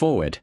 Forward.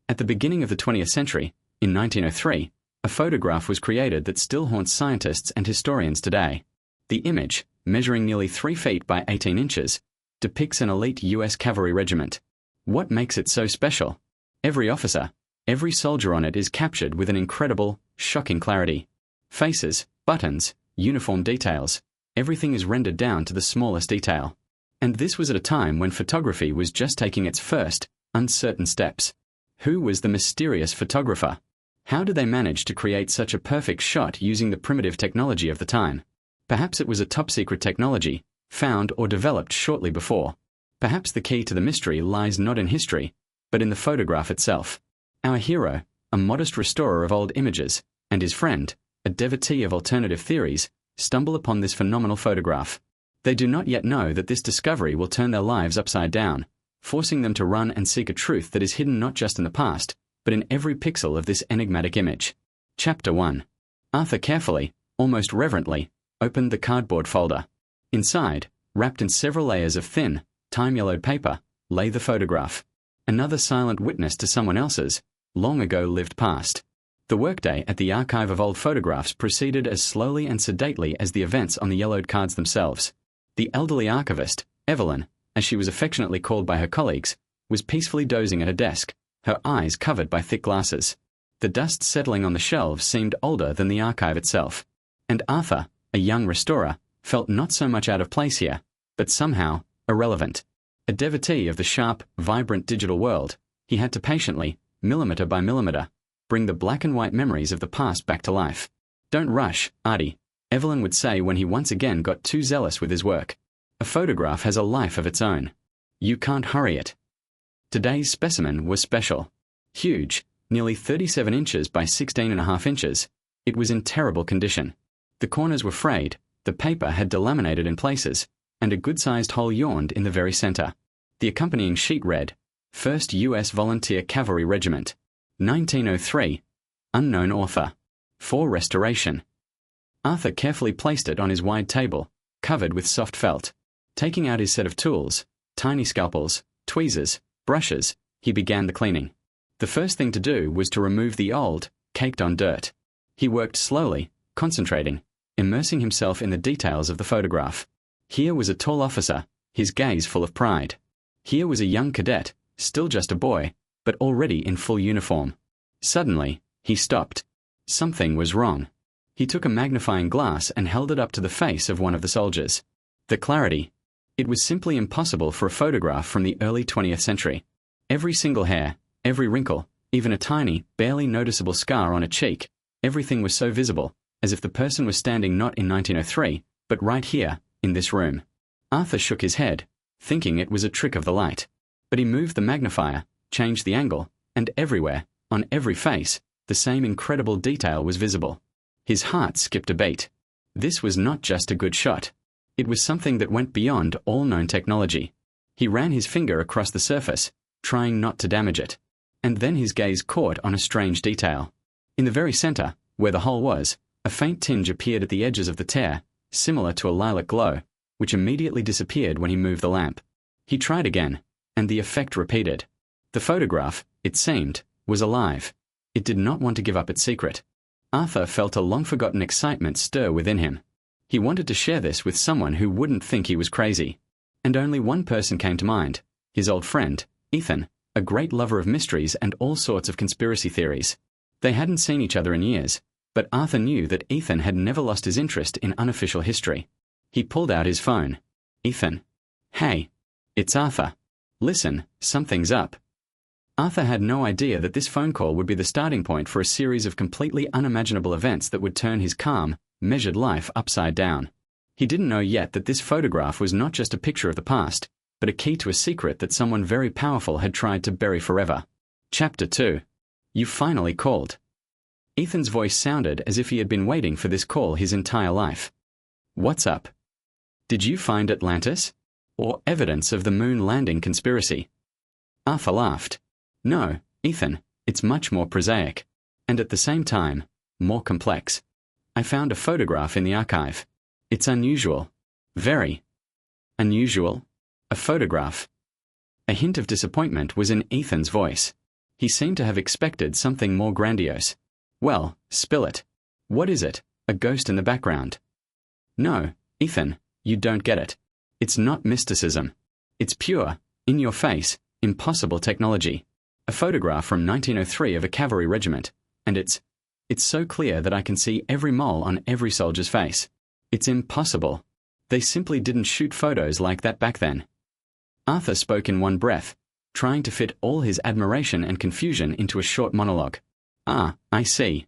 At the beginning of the 20th century, in 1903, a photograph was created that still haunts scientists and historians today. The image, measuring nearly 3 feet by 18 inches, depicts an elite US cavalry regiment. What makes it so special? Every officer, every soldier on it is captured with an incredible, shocking clarity. Faces, buttons, uniform details, everything is rendered down to the smallest detail. And this was at a time when photography was just taking its first, uncertain steps. Who was the mysterious photographer? How did they manage to create such a perfect shot using the primitive technology of the time? Perhaps it was a top-secret technology, found or developed shortly before. Perhaps the key to the mystery lies not in history, but in the photograph itself. Our hero, a modest restorer of old images, and his friend, a devotee of alternative theories, stumble upon this phenomenal photograph. They do not yet know that this discovery will turn their lives upside down, forcing them to run and seek a truth that is hidden not just in the past, but in every pixel of this enigmatic image. Chapter 1. Arthur carefully, almost reverently, opened the cardboard folder. Inside, wrapped in several layers of thin, time-yellowed paper, lay the photograph. Another silent witness to someone else's, long-ago lived past. The workday at the archive of old photographs proceeded as slowly and sedately as the events on the yellowed cards themselves. The elderly archivist, Evelyn, as she was affectionately called by her colleagues, was peacefully dozing at her desk, her eyes covered by thick glasses. The dust settling on the shelves seemed older than the archive itself. And Arthur, a young restorer, felt not so much out of place here, but somehow irrelevant. A devotee of the sharp, vibrant digital world, he had to patiently, millimeter by millimeter, bring the black and white memories of the past back to life. "Don't rush, Artie," Evelyn would say when he once again got too zealous with his work. "A photograph has a life of its own. You can't hurry it." Today's specimen was special. Huge, nearly 37 inches by 16.5 inches, it was in terrible condition. The corners were frayed, the paper had delaminated in places, and a good-sized hole yawned in the very center. The accompanying sheet read, "1st U.S. Volunteer Cavalry Regiment, 1903, unknown author, for restoration." Arthur carefully placed it on his wide table, covered with soft felt. Taking out his set of tools, tiny scalpels, tweezers, brushes, he began the cleaning. The first thing to do was to remove the old, caked-on dirt. He worked slowly, concentrating, immersing himself in the details of the photograph. Here was a tall officer, his gaze full of pride. Here was a young cadet, still just a boy, but already in full uniform. Suddenly, he stopped. Something was wrong. He took a magnifying glass and held it up to the face of one of the soldiers. The clarity. It was simply impossible for a photograph from the early 20th century. Every single hair, every wrinkle, even a tiny, barely noticeable scar on a cheek, everything was so visible, as if the person was standing not in 1903, but right here, in this room. Arthur shook his head, thinking it was a trick of the light. But he moved the magnifier, changed the angle, and everywhere, on every face, the same incredible detail was visible. His heart skipped a beat. This was not just a good shot. It was something that went beyond all known technology. He ran his finger across the surface, trying not to damage it. And then his gaze caught on a strange detail. In the very center, where the hole was, a faint tinge appeared at the edges of the tear, similar to a lilac glow, which immediately disappeared when he moved the lamp. He tried again, and the effect repeated. The photograph, it seemed, was alive. It did not want to give up its secret. Arthur felt a long-forgotten excitement stir within him. He wanted to share this with someone who wouldn't think he was crazy. And only one person came to mind, his old friend, Ethan, a great lover of mysteries and all sorts of conspiracy theories. They hadn't seen each other in years, but Arthur knew that Ethan had never lost his interest in unofficial history. He pulled out his phone. "Ethan. Hey. It's Arthur. Listen, something's up." Arthur had no idea that this phone call would be the starting point for a series of completely unimaginable events that would turn his calm, measured life upside down. He didn't know yet that this photograph was not just a picture of the past, but a key to a secret that someone very powerful had tried to bury forever. Chapter 2. You finally called. Ethan's voice sounded as if he had been waiting for this call his entire life. "What's up? Did you find Atlantis? Or evidence of the moon landing conspiracy?" Arthur laughed. "No, Ethan, it's much more prosaic. And at the same time, more complex. I found a photograph in the archive. It's unusual. Very unusual. A photograph." A hint of disappointment was in Ethan's voice. He seemed to have expected something more grandiose. Well, spill it. What is it? A ghost in the background? No, Ethan, you don't get it. It's not mysticism. It's pure, in-your-face, impossible technology. A photograph from 1903 of a cavalry regiment, and it's so clear that I can see every mole on every soldier's face. It's impossible. They simply didn't shoot photos like that back then. Arthur spoke in one breath, trying to fit all his admiration and confusion into a short monologue. Ah, I see.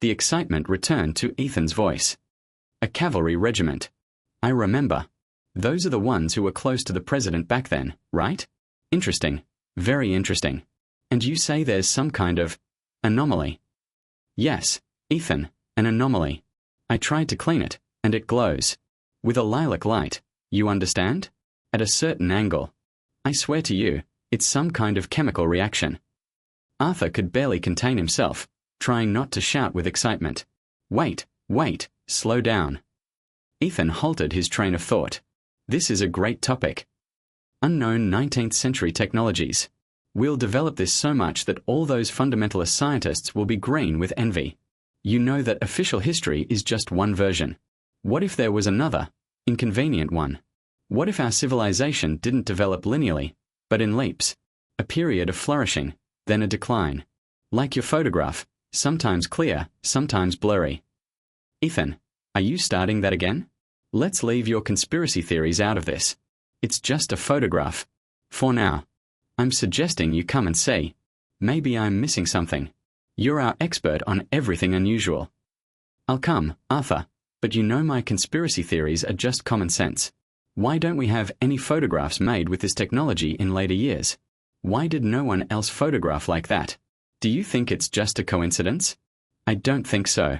The excitement returned to Ethan's voice. A cavalry regiment. I remember. Those are the ones who were close to the president back then, right? Interesting. Very interesting. And you say there's some kind of anomaly? Yes, Ethan, an anomaly. I tried to clean it, and it glows. With a lilac light, you understand? At a certain angle. I swear to you, it's some kind of chemical reaction. Arthur could barely contain himself, trying not to shout with excitement. Wait, slow down. Ethan halted his train of thought. This is a great topic. Unknown 19th century technologies. We'll develop this so much that all those fundamentalist scientists will be green with envy. You know that official history is just one version. What if there was another, inconvenient one? What if our civilization didn't develop linearly, but in leaps? A period of flourishing, then a decline. Like your photograph, sometimes clear, sometimes blurry. Ethan, are you starting that again? Let's leave your conspiracy theories out of this. It's just a photograph. For now. I'm suggesting you come and see. Maybe I'm missing something. You're our expert on everything unusual. I'll come, Arthur, but you know my conspiracy theories are just common sense. Why don't we have any photographs made with this technology in later years? Why did no one else photograph like that? Do you think it's just a coincidence? I don't think so.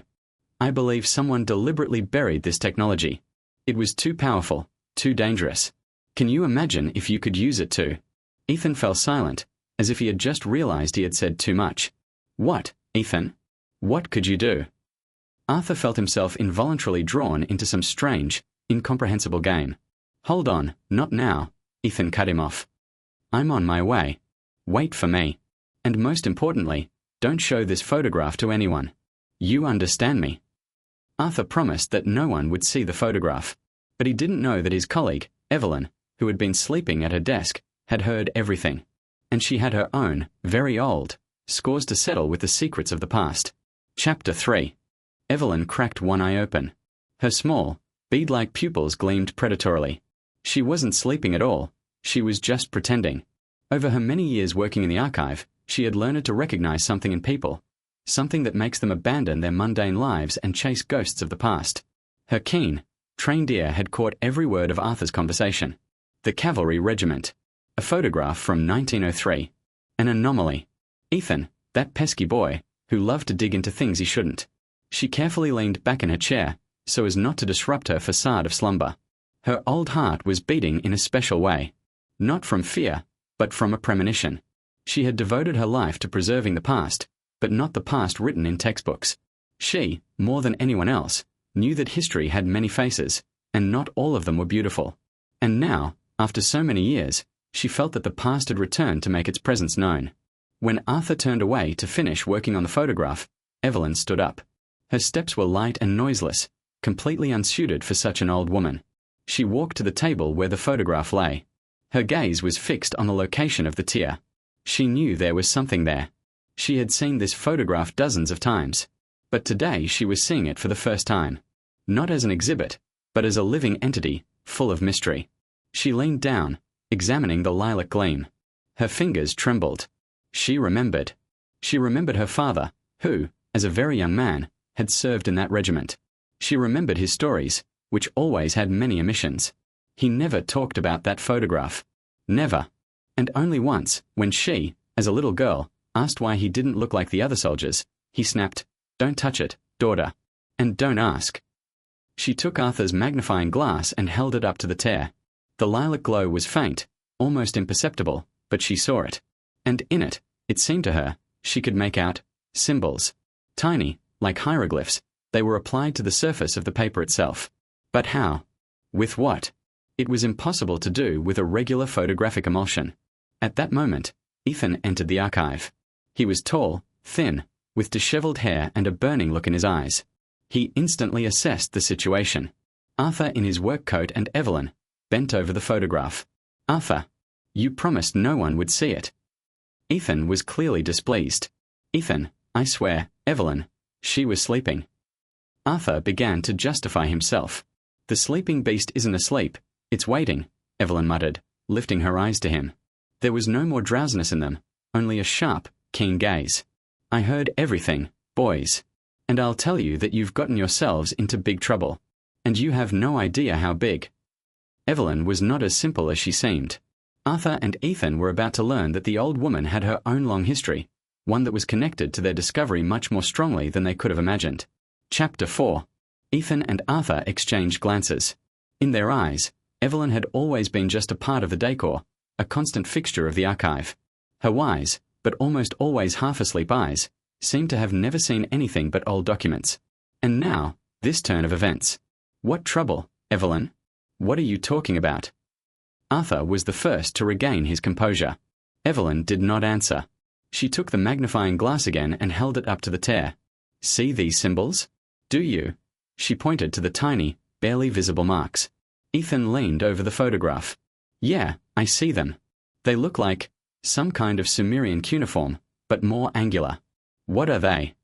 I believe someone deliberately buried this technology. It was too powerful, too dangerous. Can you imagine if you could use it to? Ethan fell silent, as if he had just realized he had said too much. What, Ethan? What could you do? Arthur felt himself involuntarily drawn into some strange, incomprehensible game. Hold on, not now, Ethan cut him off. I'm on my way. Wait for me. And most importantly, don't show this photograph to anyone. You understand me? Arthur promised that no one would see the photograph, but he didn't know that his colleague, Evelyn, who had been sleeping at her desk, had heard everything, and she had her own, very old, scores to settle with the secrets of the past. Chapter 3. Evelyn cracked one eye open. Her small, bead-like pupils gleamed predatorily. She wasn't sleeping at all, she was just pretending. Over her many years working in the archive, she had learned to recognize something in people, something that makes them abandon their mundane lives and chase ghosts of the past. Her keen, trained ear had caught every word of Arthur's conversation. The cavalry regiment. A photograph from 1903. An anomaly. Ethan, that pesky boy, who loved to dig into things he shouldn't. She carefully leaned back in her chair, so as not to disrupt her facade of slumber. Her old heart was beating in a special way. Not from fear, but from a premonition. She had devoted her life to preserving the past, but not the past written in textbooks. She, more than anyone else, knew that history had many faces, and not all of them were beautiful. And now, after so many years, she felt that the past had returned to make its presence known. When Arthur turned away to finish working on the photograph, Evelyn stood up. Her steps were light and noiseless, completely unsuited for such an old woman. She walked to the table where the photograph lay. Her gaze was fixed on the location of the tear. She knew there was something there. She had seen this photograph dozens of times, but today she was seeing it for the first time. Not as an exhibit, but as a living entity, full of mystery. She leaned down, examining the lilac gleam. Her fingers trembled. She remembered. She remembered her father, who, as a very young man, had served in that regiment. She remembered his stories, which always had many omissions. He never talked about that photograph. Never. And only once, when she, as a little girl, asked why he didn't look like the other soldiers, he snapped, "Don't touch it, daughter. And don't ask." She took Arthur's magnifying glass and held it up to the tear. The lilac glow was faint, almost imperceptible, but she saw it. And in it, it seemed to her, she could make out symbols. Tiny, like hieroglyphs, they were applied to the surface of the paper itself. But how? With what? It was impossible to do with a regular photographic emulsion. At that moment, Ethan entered the archive. He was tall, thin, with disheveled hair and a burning look in his eyes. He instantly assessed the situation. Arthur in his work coat and Evelyn bent over the photograph. Arthur, you promised no one would see it. Ethan was clearly displeased. Ethan, I swear, Evelyn, she was sleeping. Arthur began to justify himself. The sleeping beast isn't asleep, it's waiting, Evelyn muttered, lifting her eyes to him. There was no more drowsiness in them, only a sharp, keen gaze. I heard everything, boys. And I'll tell you that you've gotten yourselves into big trouble. And you have no idea how big. Evelyn was not as simple as she seemed. Arthur and Ethan were about to learn that the old woman had her own long history, one that was connected to their discovery much more strongly than they could have imagined. Chapter 4. Ethan and Arthur exchanged glances. In their eyes, Evelyn had always been just a part of the decor, a constant fixture of the archive. Her wise, but almost always half-asleep eyes seemed to have never seen anything but old documents. And now, this turn of events. What trouble, Evelyn? What are you talking about? Arthur was the first to regain his composure. Evelyn did not answer. She took the magnifying glass again and held it up to the tear. See these symbols? Do you? She pointed to the tiny, barely visible marks. Ethan leaned over the photograph. Yeah, I see them. They look like some kind of Sumerian cuneiform, but more angular. What are they?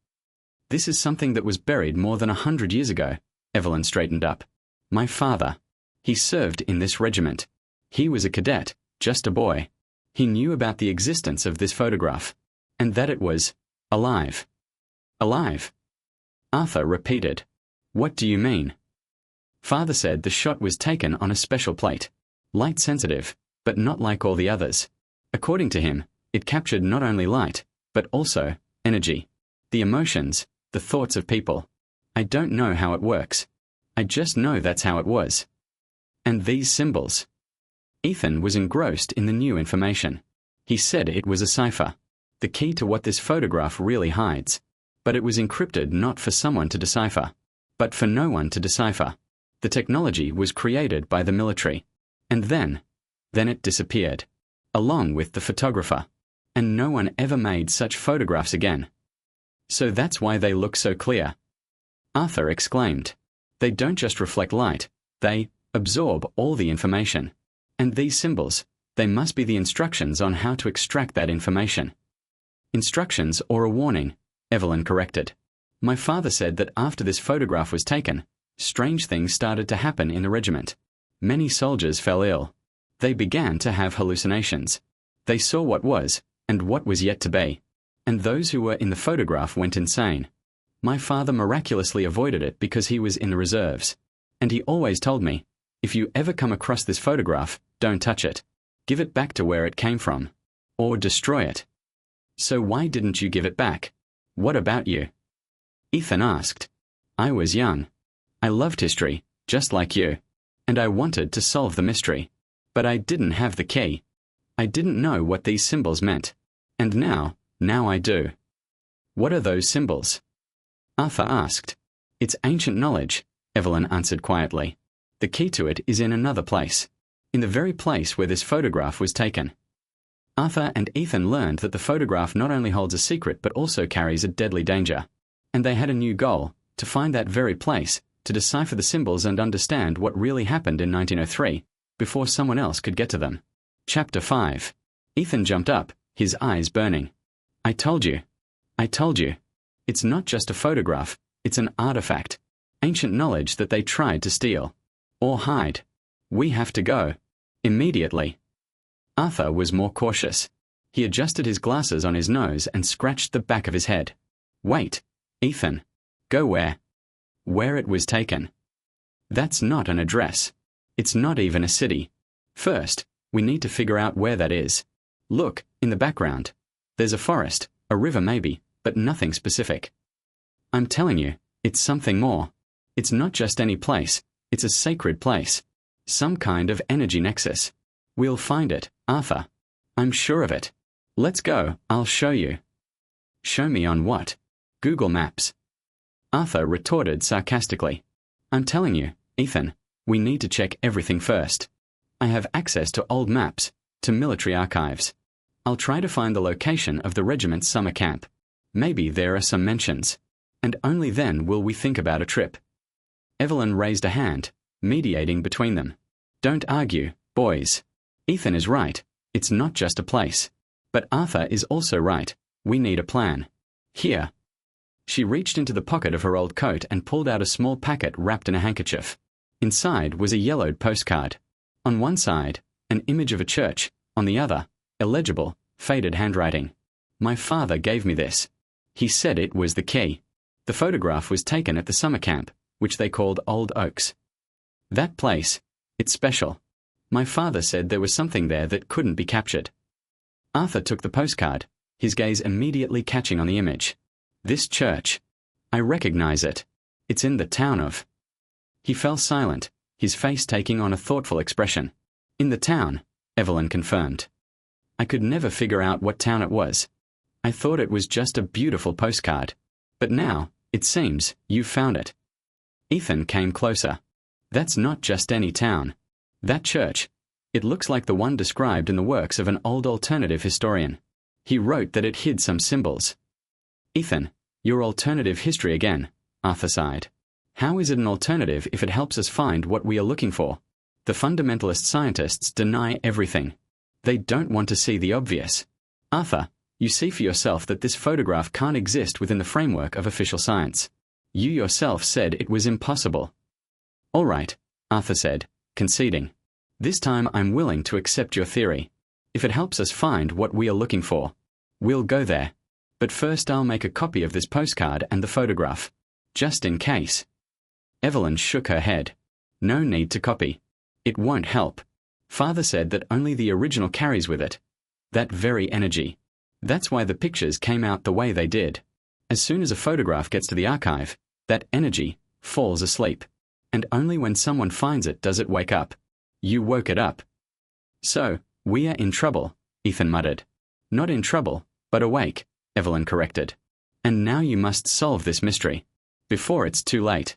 This is something that was buried more than 100 years ago. Evelyn straightened up. My father. He served in this regiment. He was a cadet, just a boy. He knew about the existence of this photograph, and that it was alive. Alive? Arthur repeated. What do you mean? Father said the shot was taken on a special plate. Light sensitive, but not like all the others. According to him, it captured not only light, but also energy. The emotions, the thoughts of people. I don't know how it works. I just know that's how it was. And these symbols. Ethan was engrossed in the new information. He said it was a cipher, the key to what this photograph really hides. But it was encrypted not for someone to decipher, but for no one to decipher. The technology was created by the military. And then it disappeared, along with the photographer. And no one ever made such photographs again. So that's why they look so clear. Arthur exclaimed. They don't just reflect light, they absorb all the information. And these symbols, they must be the instructions on how to extract that information. Instructions or a warning, Evelyn corrected. My father said that after this photograph was taken, strange things started to happen in the regiment. Many soldiers fell ill. They began to have hallucinations. They saw what was, and what was yet to be. And those who were in the photograph went insane. My father miraculously avoided it because he was in the reserves. And he always told me, if you ever come across this photograph, don't touch it. Give it back to where it came from. Or destroy it. So why didn't you give it back? What about you? Ethan asked. I was young. I loved history, just like you. And I wanted to solve the mystery. But I didn't have the key. I didn't know what these symbols meant. And now I do. What are those symbols? Arthur asked. It's ancient knowledge, Evelyn answered quietly. The key to it is in another place. In the very place where this photograph was taken. Arthur and Ethan learned that the photograph not only holds a secret but also carries a deadly danger. And they had a new goal, to find that very place, to decipher the symbols and understand what really happened in 1903, before someone else could get to them. Chapter 5. Ethan jumped up, his eyes burning. I told you. It's not just a photograph, it's an artifact. Ancient knowledge that they tried to steal. Or hide. We have to go. Immediately. Arthur was more cautious. He adjusted his glasses on his nose and scratched the back of his head. Wait, Ethan. Go where? Where it was taken. That's not an address. It's not even a city. First, we need to figure out where that is. Look, in the background. There's a forest, a river maybe, but nothing specific. I'm telling you, it's something more. It's not just any place, it's a sacred place. Some kind of energy nexus. We'll find it, Arthur. I'm sure of it. Let's go, I'll show you. Show me on what? Google Maps. Arthur retorted sarcastically. I'm telling you, Ethan, we need to check everything first. I have access to old maps, to military archives. I'll try to find the location of the regiment's summer camp. Maybe there are some mentions. And only then will we think about a trip. Evelyn raised a hand, mediating between them. Don't argue, boys. Ethan is right. It's not just a place. But Arthur is also right. We need a plan. Here. She reached into the pocket of her old coat and pulled out a small packet wrapped in a handkerchief. Inside was a yellowed postcard. On one side, an image of a church. On the other, illegible, faded handwriting. My father gave me this. He said it was the key. The photograph was taken at the summer camp, which they called Old Oaks. That place, it's special. My father said there was something there that couldn't be captured. Arthur took the postcard, his gaze immediately catching on the image. This church. I recognize it. It's in the town of... He fell silent, his face taking on a thoughtful expression. In the town, Evelyn confirmed. I could never figure out what town it was. I thought it was just a beautiful postcard. But now, it seems, you've found it. Ethan came closer. That's not just any town. That church. It looks like the one described in the works of an old alternative historian. He wrote that it hid some symbols. Ethan, your alternative history again, Arthur sighed. How is it an alternative if it helps us find what we are looking for? The fundamentalist scientists deny everything. They don't want to see the obvious. Arthur, you see for yourself that this photograph can't exist within the framework of official science. You yourself said it was impossible. All right, Arthur said, conceding. This time I'm willing to accept your theory. If it helps us find what we are looking for, we'll go there. But first I'll make a copy of this postcard and the photograph. Just in case. Evelyn shook her head. No need to copy. It won't help. Father said that only the original carries with it that very energy. That's why the pictures came out the way they did. As soon as a photograph gets to the archive, that energy falls asleep. And only when someone finds it does it wake up. You woke it up. So, we are in trouble, Ethan muttered. Not in trouble, but awake, Evelyn corrected. And now you must solve this mystery. Before it's too late.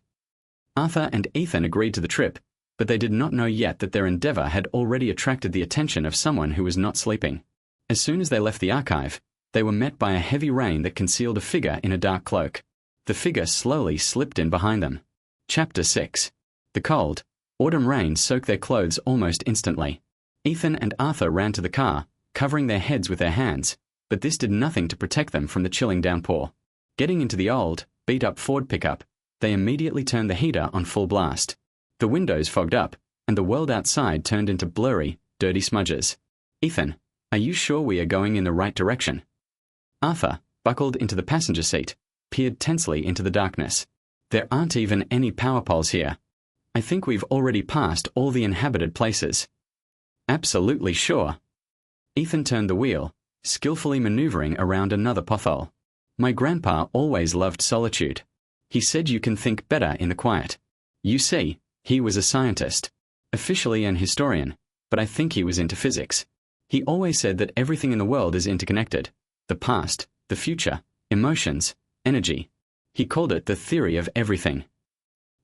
Arthur and Ethan agreed to the trip, but they did not know yet that their endeavor had already attracted the attention of someone who was not sleeping. As soon as they left the archive, they were met by a heavy rain that concealed a figure in a dark cloak. The figure slowly slipped in behind them. Chapter 6. The cold, autumn rain soaked their clothes almost instantly. Ethan and Arthur ran to the car, covering their heads with their hands, but this did nothing to protect them from the chilling downpour. Getting into the old, beat-up Ford pickup, they immediately turned the heater on full blast. The windows fogged up, and the world outside turned into blurry, dirty smudges. Ethan, are you sure we are going in the right direction? Arthur, buckled into the passenger seat, peered tensely into the darkness. There aren't even any power poles here. I think we've already passed all the inhabited places. Absolutely sure. Ethan turned the wheel, skillfully maneuvering around another pothole. My grandpa always loved solitude. He said you can think better in the quiet. You see, he was a scientist. Officially an historian, but I think he was into physics. He always said that everything in the world is interconnected. The past, the future, emotions, energy. He called it the theory of everything.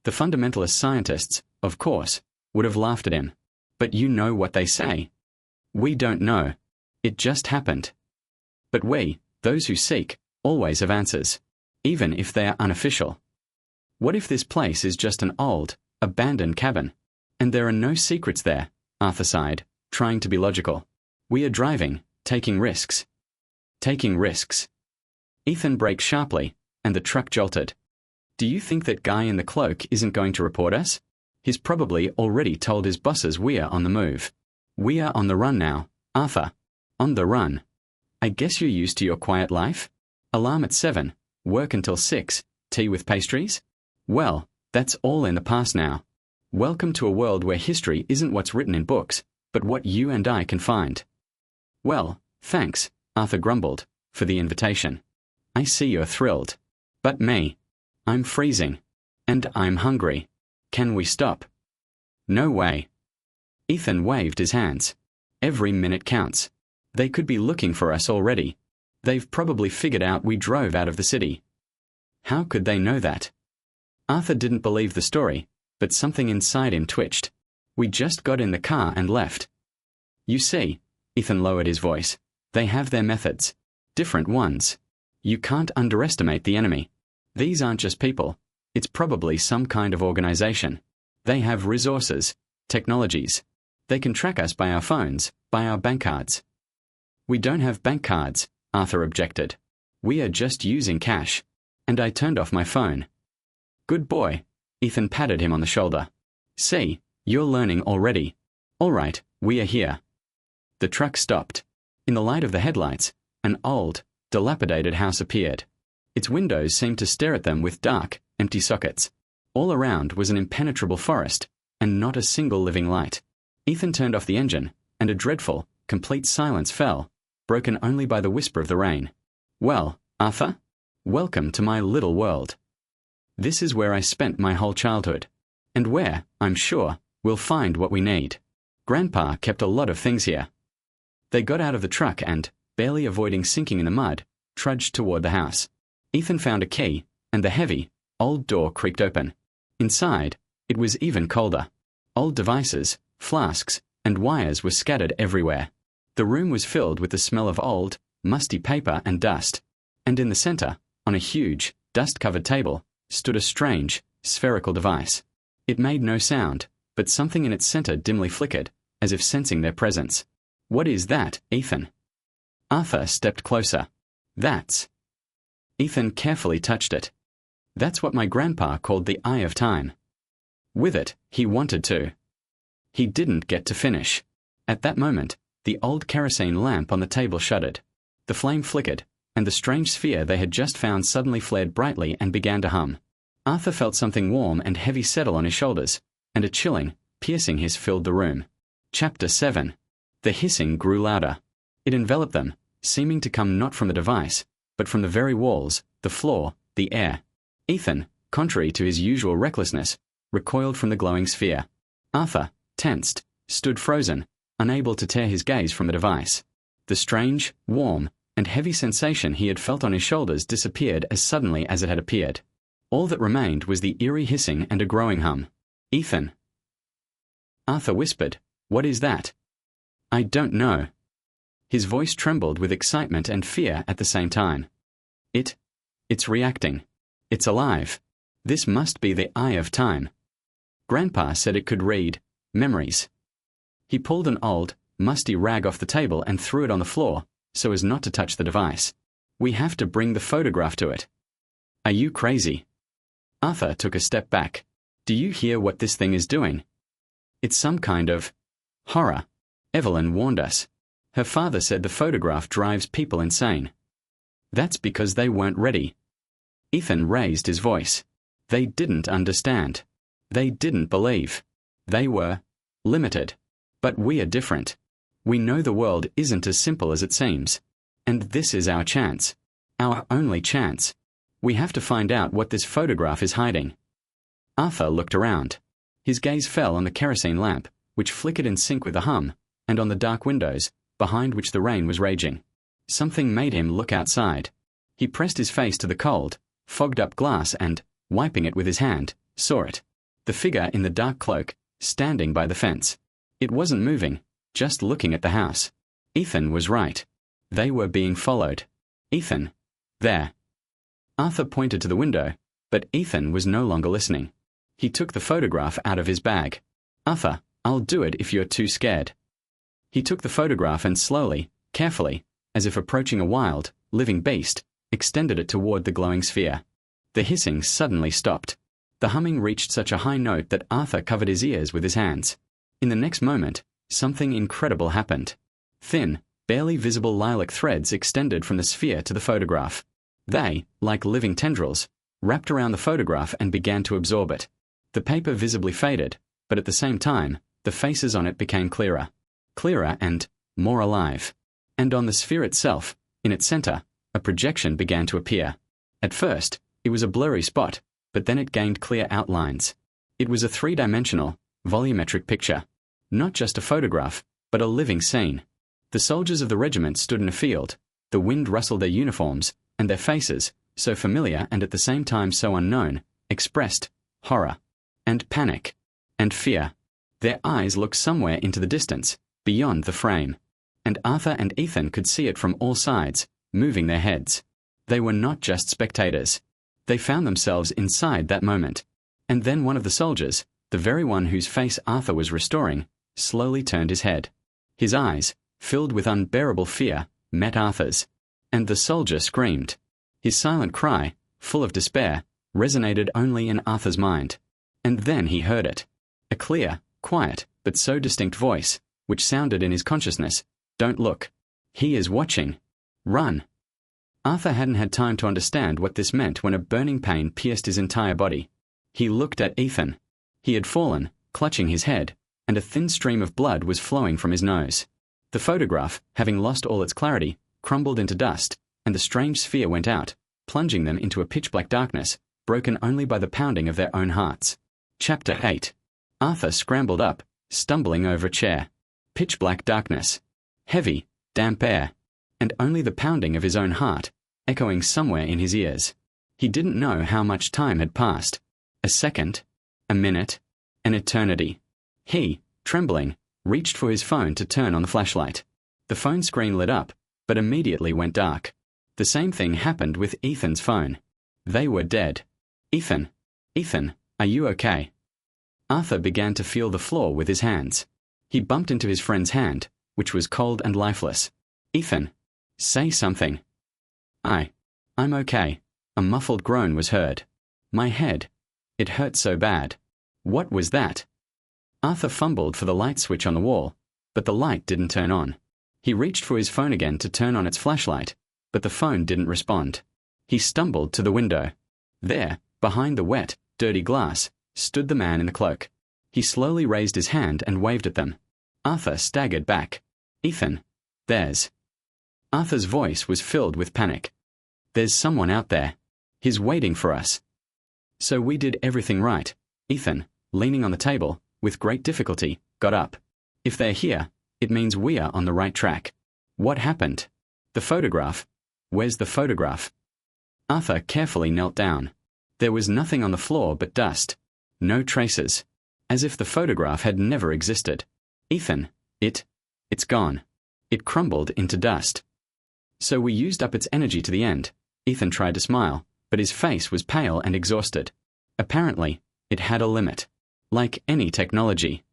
The fundamentalist scientists, of course, would have laughed at him. But you know what they say. We don't know. It just happened. But we, those who seek, always have answers, even if they are unofficial. What if this place is just an old, abandoned cabin? And there are no secrets there, Arthur sighed, trying to be logical. We are driving, taking risks. Taking risks. Ethan braked sharply, and the truck jolted. Do you think that guy in the cloak isn't going to report us? He's probably already told his bosses we are on the move. We are on the run now, Arthur. On the run. I guess you're used to your quiet life? Alarm at 7, work until 6, tea with pastries? Well, that's all in the past now. Welcome to a world where history isn't what's written in books, but what you and I can find. Well, thanks, Arthur grumbled, for the invitation. I see you're thrilled. But me. I'm freezing. And I'm hungry. Can we stop? No way. Ethan waved his hands. Every minute counts. They could be looking for us already. They've probably figured out we drove out of the city. How could they know that? Arthur didn't believe the story, but something inside him twitched. We just got in the car and left. You see, Ethan lowered his voice, They have their methods. Different ones. You can't underestimate the enemy. These aren't just people. It's probably some kind of organization. They have resources, technologies. They can track us by our phones, by our bank cards. We don't have bank cards, Arthur objected. We are just using cash. And I turned off my phone. Good boy. Ethan patted him on the shoulder. See, you're learning already. All right, we are here. The truck stopped. In the light of the headlights, an old, dilapidated house appeared. Its windows seemed to stare at them with dark, empty sockets. All around was an impenetrable forest, and not a single living light. Ethan turned off the engine, and a dreadful, complete silence fell, broken only by the whisper of the rain. Well, Arthur? Welcome to my little world. This is where I spent my whole childhood, and where, I'm sure, we'll find what we need. Grandpa kept a lot of things here. They got out of the truck and, barely avoiding sinking in the mud, trudged toward the house. Ethan found a key, and the heavy, old door creaked open. Inside, it was even colder. Old devices, flasks, and wires were scattered everywhere. The room was filled with the smell of old, musty paper and dust. And in the center, on a huge, dust-covered table, stood a strange, spherical device. It made no sound, but something in its center dimly flickered, as if sensing their presence. What is that, Ethan? Arthur stepped closer. That's... Ethan carefully touched it. That's what my grandpa called the Eye of Time. With it, he wanted to. He didn't get to finish. At that moment, the old kerosene lamp on the table shuddered. The flame flickered, and the strange sphere they had just found suddenly flared brightly and began to hum. Arthur felt something warm and heavy settle on his shoulders, and a chilling, piercing hiss filled the room. Chapter 7. The hissing grew louder. It enveloped them, seeming to come not from the device, but from the very walls, the floor, the air. Ethan, contrary to his usual recklessness, recoiled from the glowing sphere. Arthur, tensed, stood frozen, unable to tear his gaze from the device. The strange, warm, and heavy sensation he had felt on his shoulders disappeared as suddenly as it had appeared. All that remained was the eerie hissing and a growing hum. Ethan. Arthur whispered, "What is that?" "I don't know." His voice trembled with excitement and fear at the same time. It's reacting. It's alive. This must be the Eye of Time. Grandpa said it could read memories. He pulled an old, musty rag off the table and threw it on the floor, so as not to touch the device. We have to bring the photograph to it. Are you crazy? Arthur took a step back. Do you hear what this thing is doing? It's some kind of horror. Evelyn warned us. Her father said the photograph drives people insane. That's because they weren't ready. Ethan raised his voice. They didn't understand. They didn't believe. They were limited. But we are different. We know the world isn't as simple as it seems. And this is our chance. Our only chance. We have to find out what this photograph is hiding. Arthur looked around. His gaze fell on the kerosene lamp, which flickered in sync with the hum, and on the dark windows, behind which the rain was raging. Something made him look outside. He pressed his face to the cold, fogged-up glass and, wiping it with his hand, saw it. The figure in the dark cloak, standing by the fence. It wasn't moving, just looking at the house. Ethan was right. They were being followed. Ethan. There. Arthur pointed to the window, but Ethan was no longer listening. He took the photograph out of his bag. Arthur, I'll do it if you're too scared. He took the photograph and slowly, carefully, as if approaching a wild, living beast, extended it toward the glowing sphere. The hissing suddenly stopped. The humming reached such a high note that Arthur covered his ears with his hands. In the next moment, something incredible happened. Thin, barely visible lilac threads extended from the sphere to the photograph. They, like living tendrils, wrapped around the photograph and began to absorb it. The paper visibly faded, but at the same time, the faces on it became clearer. Clearer and more alive. And on the sphere itself, in its center, a projection began to appear. At first, it was a blurry spot, but then it gained clear outlines. It was a three-dimensional, volumetric picture. Not just a photograph, but a living scene. The soldiers of the regiment stood in a field. The wind rustled their uniforms, and their faces, so familiar and at the same time so unknown, expressed horror, and panic, and fear. Their eyes looked somewhere into the distance, beyond the frame. and Arthur and Ethan could see it from all sides, moving their heads. They were not just spectators. They found themselves inside that moment. And then one of the soldiers, the very one whose face Arthur was restoring, slowly turned his head. His eyes, filled with unbearable fear, met Arthur's, and the soldier screamed. His silent cry, full of despair, resonated only in Arthur's mind. And then he heard it. A clear, quiet, but so distinct voice, which sounded in his consciousness, "Don't look. He is watching. Run." Arthur hadn't had time to understand what this meant when a burning pain pierced his entire body. He looked at Ethan. He had fallen, clutching his head, and a thin stream of blood was flowing from his nose. The photograph, having lost all its clarity, crumbled into dust, and the strange sphere went out, plunging them into a pitch-black darkness, broken only by the pounding of their own hearts. Chapter 8. Arthur scrambled up, stumbling over a chair. Pitch-black darkness. Heavy, damp air, and only the pounding of his own heart, echoing somewhere in his ears. He didn't know how much time had passed. A second, a minute, an eternity. He, trembling, reached for his phone to turn on the flashlight. The phone screen lit up, but immediately went dark. The same thing happened with Ethan's phone. They were dead. Ethan, are you okay? Arthur began to feel the floor with his hands. He bumped into his friend's hand, which was cold and lifeless. "Ethan, say something." I'm okay." A muffled groan was heard. "My head. It hurt so bad." What was that? Arthur fumbled for the light switch on the wall, but the light didn't turn on. He reached for his phone again to turn on its flashlight, but the phone didn't respond. He stumbled to the window. There, behind the wet, dirty glass, stood the man in the cloak. He slowly raised his hand and waved at them. Arthur staggered back. "Ethan, there's..." Arthur's voice was filled with panic. "There's someone out there. He's waiting for us." "So we did everything right." Ethan, leaning on the table, with great difficulty, got up. "If they're here, it means we are on the right track." "What happened?" "The photograph. Where's the photograph?" Arthur carefully knelt down. There was nothing on the floor but dust. No traces. As if the photograph had never existed. "Ethan, it's gone." It crumbled into dust. "So we used up its energy to the end." Ethan tried to smile, but his face was pale and exhausted. Apparently, it had a limit. Like any technology.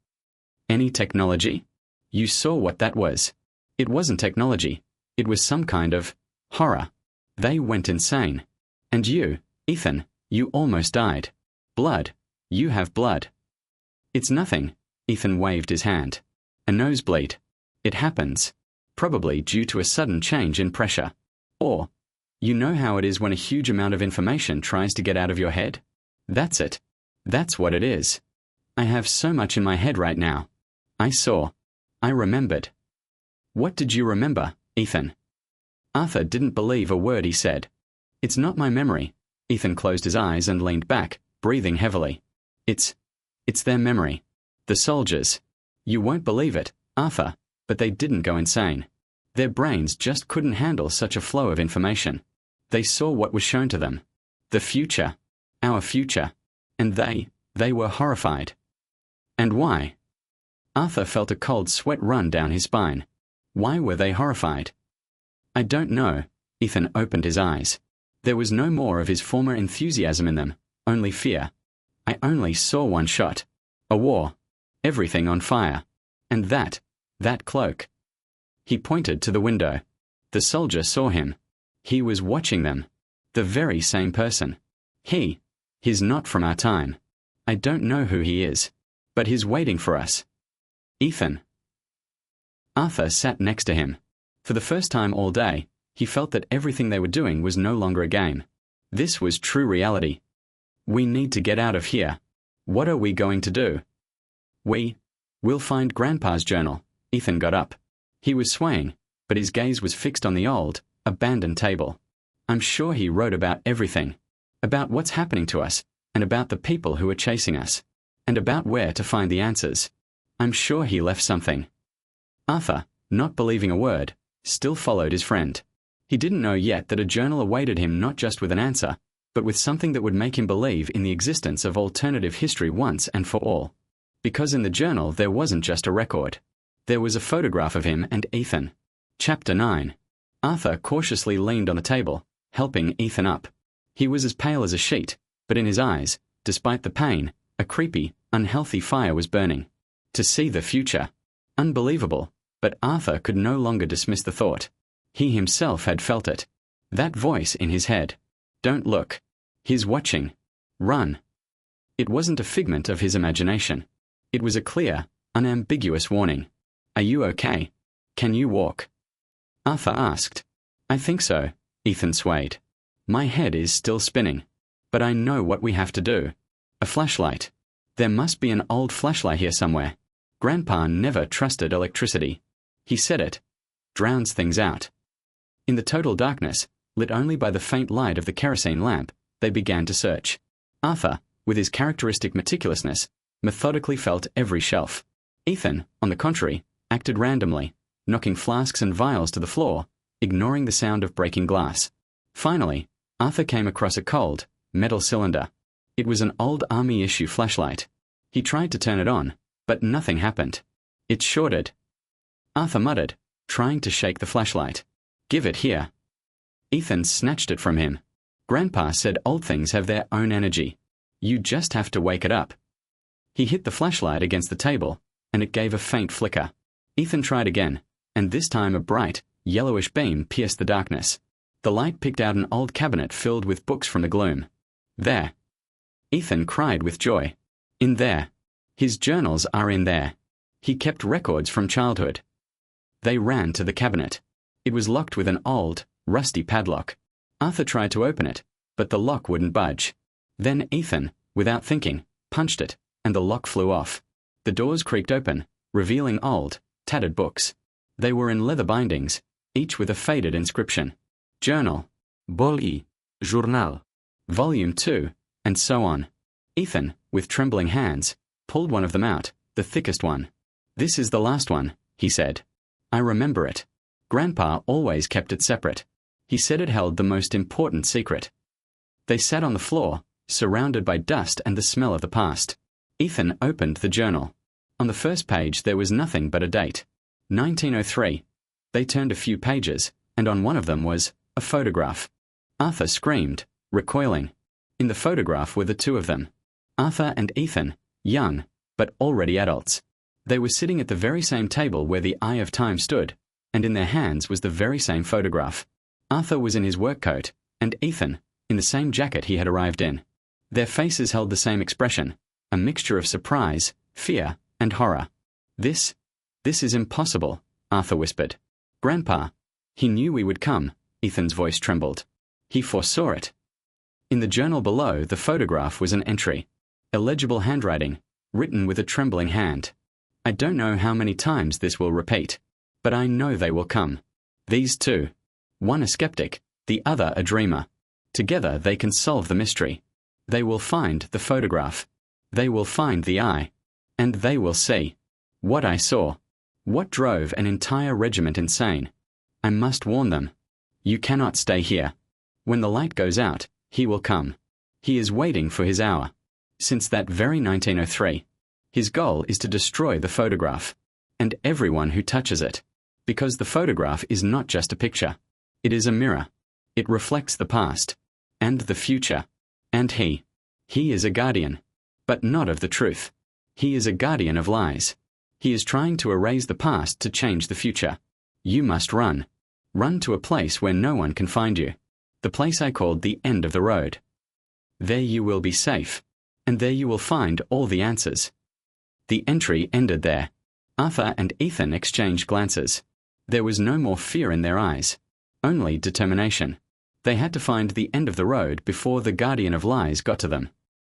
Any technology? You saw what that was. It wasn't technology. It was some kind of horror. They went insane. And you, Ethan, you almost died. Blood. You have blood. "It's nothing." Ethan waved his hand. "A nosebleed. It happens. Probably due to a sudden change in pressure. Or, you know how it is when a huge amount of information tries to get out of your head? That's it. That's what it is. I have so much in my head right now. I remembered." "What did you remember, Ethan?" Arthur didn't believe a word he said. "It's not my memory." Ethan closed his eyes and leaned back, breathing heavily. It's their memory. The soldiers. You won't believe it, Arthur, but they didn't go insane. Their brains just couldn't handle such a flow of information. They saw what was shown to them. The future. Our future. And they were horrified. And why? Arthur felt a cold sweat run down his spine. Why were they horrified? "I don't know." Ethan opened his eyes. There was no more of his former enthusiasm in them, only fear. "I only saw one shot. A war. Everything on fire. And that cloak." He pointed to the window. The soldier saw him. He was watching them. The very same person. He's not from our time. I don't know who he is. But he's waiting for us. "Ethan." Arthur sat next to him. For the first time all day, he felt that everything they were doing was no longer a game. This was true reality. "We need to get out of here. What are we going to do?" We'll find Grandpa's journal." Ethan got up. He was swaying, but his gaze was fixed on the old, abandoned table. "I'm sure he wrote about everything. About what's happening to us, and about the people who are chasing us. And about where to find the answers. I'm sure he left something." Arthur, not believing a word, still followed his friend. He didn't know yet that a journal awaited him not just with an answer, but with something that would make him believe in the existence of alternative history once and for all. Because in the journal there wasn't just a record. There was a photograph of him and Ethan. Chapter 9. Arthur cautiously leaned on the table, helping Ethan up. He was as pale as a sheet, but in his eyes, despite the pain, a creepy, unhealthy fire was burning. To see the future. Unbelievable, but Arthur could no longer dismiss the thought. He himself had felt it. That voice in his head. Don't look. He's watching. Run. It wasn't a figment of his imagination. It was a clear, unambiguous warning. Are you okay? Can you walk? Arthur asked. I think so, Ethan swayed. My head is still spinning. But I know what we have to do. A flashlight. There must be an old flashlight here somewhere. Grandpa never trusted electricity. He said it. Drowns things out. In the total darkness, lit only by the faint light of the kerosene lamp, they began to search. Arthur, with his characteristic meticulousness, methodically felt every shelf. Ethan, on the contrary, acted randomly, knocking flasks and vials to the floor, ignoring the sound of breaking glass. Finally, Arthur came across a cold, metal cylinder. It was an old Army-issue flashlight. He tried to turn it on, but nothing happened. It shorted. Arthur muttered, trying to shake the flashlight. Give it here. Ethan snatched it from him. Grandpa said old things have their own energy. You just have to wake it up. He hit the flashlight against the table, and it gave a faint flicker. Ethan tried again, and this time a bright, yellowish beam pierced the darkness. The light picked out an old cabinet filled with books from the gloom. There. Ethan cried with joy. In there. His journals are in there. He kept records from childhood. They ran to the cabinet. It was locked with an old, rusty padlock. Arthur tried to open it, but the lock wouldn't budge. Then Ethan, without thinking, punched it, and the lock flew off. The doors creaked open, revealing old, tattered books. They were in leather bindings, each with a faded inscription. Journal. Boli. Journal. Volume 2, and so on. Ethan, with trembling hands, pulled one of them out, the thickest one. This is the last one, he said. I remember it. Grandpa always kept it separate. He said it held the most important secret. They sat on the floor, surrounded by dust and the smell of the past. Ethan opened the journal. On the first page there was nothing but a date. 1903. They turned a few pages, and on one of them was a photograph. Arthur screamed, recoiling. In the photograph were the two of them. Arthur and Ethan, young, but already adults. They were sitting at the very same table where the Eye of Time stood, and in their hands was the very same photograph. Arthur was in his work coat, and Ethan, in the same jacket he had arrived in. Their faces held the same expression, a mixture of surprise, fear, and horror. This is impossible, Arthur whispered. Grandpa, he knew we would come, Ethan's voice trembled. He foresaw it. In the journal below, the photograph was an entry. Illegible handwriting, written with a trembling hand. I don't know how many times this will repeat, but I know they will come. These two. One a skeptic, the other a dreamer. Together they can solve the mystery. They will find the photograph. They will find the eye. And they will see. What I saw. What drove an entire regiment insane. I must warn them. You cannot stay here. When the light goes out, he will come. He is waiting for his hour. Since that very 1903. His goal is to destroy the photograph. And everyone who touches it. Because the photograph is not just a picture. It is a mirror. It reflects the past. And the future. And he is a guardian. But not of the truth. He is a guardian of lies. He is trying to erase the past to change the future. You must run. Run to a place where no one can find you. The place I called the end of the road. There you will be safe. And there you will find all the answers. The entry ended there. Arthur and Ethan exchanged glances. There was no more fear in their eyes. Only determination. They had to find the end of the road before the guardian of lies got to them.